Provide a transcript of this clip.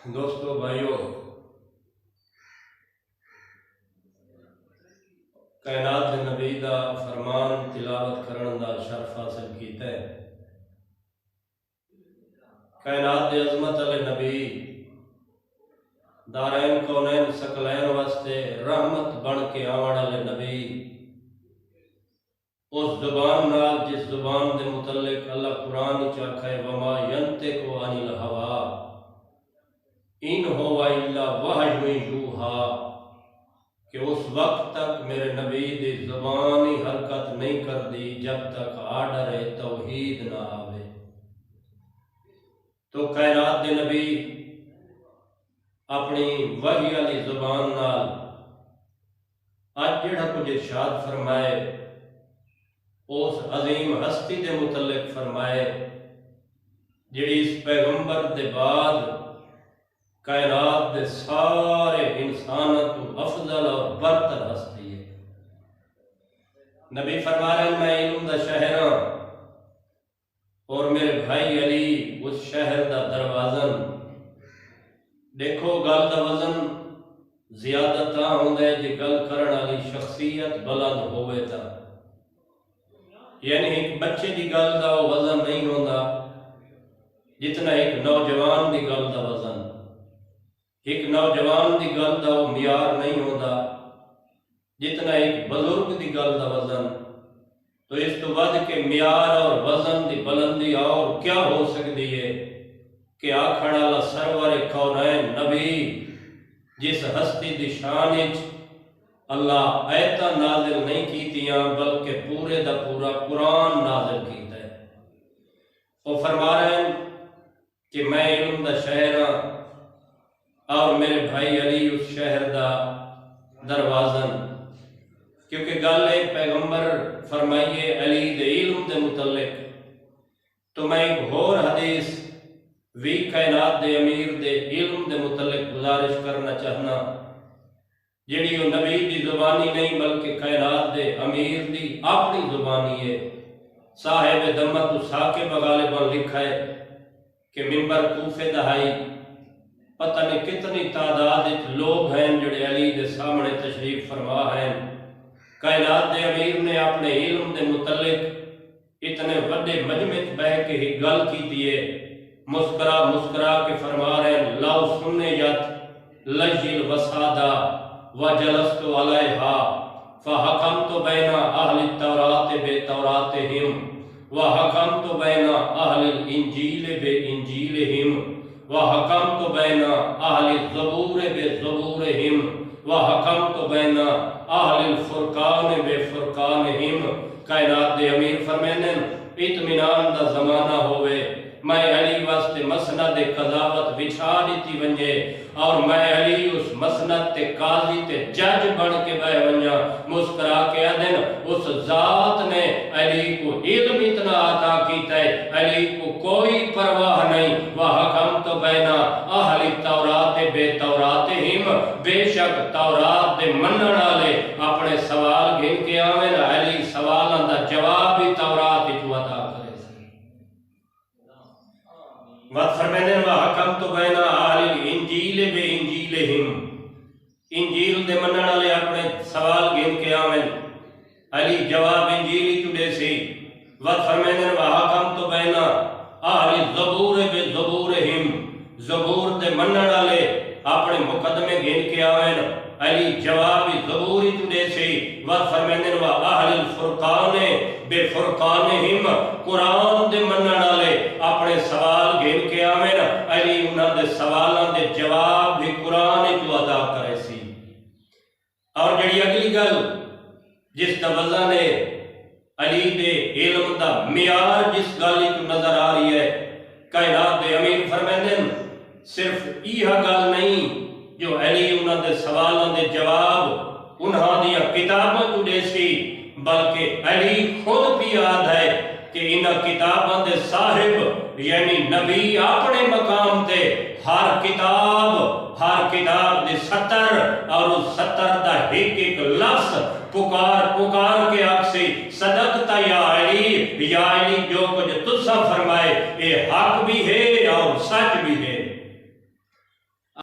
دوستو بھائیو، کائنات دے نبی دا فرمان تلاوت کرن دا شرف حاصل کیتا ہے۔ کائنات دے عظمت علی نبی دارین کونین سکلین واسطے رحمت بن کے آوان علی نبی، اس زبان نال جس زبان دے متعلق اللہ قرآن چاکھا ہے وما ینطق عن الہوا ان ہوا الا وحی یوحا، کہ اس وقت تک میرے نبی دی زبانی حرکت نہیں کر دی جب تک آرڈر توحید نہ آوے۔ تو کائنات دے نبی اپنی وحی علی زبان نال آج جڑا کچھ ارشاد فرمائے اس عظیم ہستی دے متعلق فرمائے جڑی اس پیغمبر دے بعد کائنات دے سارے انسانت افضل اور برتر ہستی ہے۔ نبی فرما رہے ہیں میں علم دا شہر ہاں اور میرے بھائی علی اس شہر دا دروازن۔ دیکھو گل دا وزن زیادہ تاں ہوندہ ہے جے گل کرن والی شخصیت بلند ہوئے تا، یعنی ایک بچے دی گل دا وزن نہیں ہوندہ جتنا ایک نوجوان دی گل دا وزن، ایک نوجوان دی گل دا وہ معیار نہیں ہوتا جتنا ایک بزرگ دی گل دا وزن۔ تو اس تو ود کے معیار اور وزن دی بلندی اور کیا ہو سکتی ہے کہ آکھن والا سرور کونین نبی جس ہستی دی شان وچ اللہ آیتاں نازل نہیں کیتیاں بلکہ پورے دا پورا قرآن نازل کیتا ہے۔ وہ فرما رہے ہیں کہ میں علم دا شہر ہاں اور میرے بھائی علی اس شہر دا دروازن، کیونکہ گل ہے پیغمبر فرمائیے علی دے علم دے متعلق۔ تو میں ایک اور حدیث وی کائنات دے امیر دے علم دے متعلق گزارش کرنا چاہنا جڑی وہ نبی دی زبانی نہیں بلکہ کائنات دے امیر دی اپنی زبانی ہے۔ صاحب دمت ثاقب غالباً لکھا ہے کہ منبر کوفے دہائی پتہ نہیں کتنی تعداد لوگ ہیں جڑے علی دے سامنے تشریف فرما ہیں۔ کائنات دے امیر نے اپنے علم دے متعلق اتنے بڑے مجمع بہ کے ہی گل کی دیئے، مسکرا مسکرا کے فرما رہے ہیں لو سنیت لجل وسادہ وجلست علیہا فحکمت بین اہل التورات بے توراتہم وحکمت بین اہل الانجیل بے انجیلہم وحکمت بین اہل الزبور بے زبورہم وحکمت بین اہل الفرقان بے فرقانہم۔ کائنات دے امیر فرمیندن اطمینان دا زمانہ ہوئے، میں علی واسطے مسند قضاوت بچھا دیتی ونجے اور میں علی اس مسند تے قاضی تے جج بن کے بہ ونجا، مسکرا کے آدن اس ذات نے علی کو علم اتنا عطا کیتا ہے، علی کو کوئی پرواہ نہیں۔ وَحَكَمْتُ بَيْنَ أَهْلِ التَّوْرَاتِ بِتَوْرَاتِهِمْ، بے شک تورات دے منن والے اپنے سوال گن کے آویں علی سوالاں دا جواب ہی تورات وچ عطا کرے۔ بات فرمینے وَحَكَمْتُ بَيْنَ أَهْلِ الْإِنْجِيلِ بِإِنْجِيلِهِمْ، انجیل دے منن والے اپنے سوال گن کے آویں علی جواب انجیلی چڑے سی۔ بات فرمینے وَحَكَمْتُ بَيْنَ أَهْلِ الزَّبُورِ بِزَبُورِهِمْ، زبور دے منن والے اپنے مقدمے گن کے آویں علی جواب زبوری چڑے سی۔ بات فرمینے وَأَهْلِ الْفُرْقَانِ بِفُرْقَانِهِمْ، قرآن دے منن والے اپنے سوال گن کے آویں علی انہاں دے سوالاں دے جواب بھی قرآن جو ادا کرے سی۔ اور جڑی اگلی گل جس دا وزن ہے علی دے علم دا معیار جس گل جو نظر آ رہی ہے، کائنات دے امیر فرمیندن صرف یہ گل نہیں جو علی انہاں دے سوالاں دے جواب انہاں دیا کتاباں جو دے سی، بلکہ علی خود بھی یاد ہے کہ انہاں کتاباں دے صاحب یعنی نبی اپنے مقام تے ہر کتاب دے 70 اور اس 70 دا ایک ایک لفظ پکار کے آکسی صدقتا یا علی جو کچھ تجھا فرمائے یہ حق بھی ہے اور سچ بھی ہے۔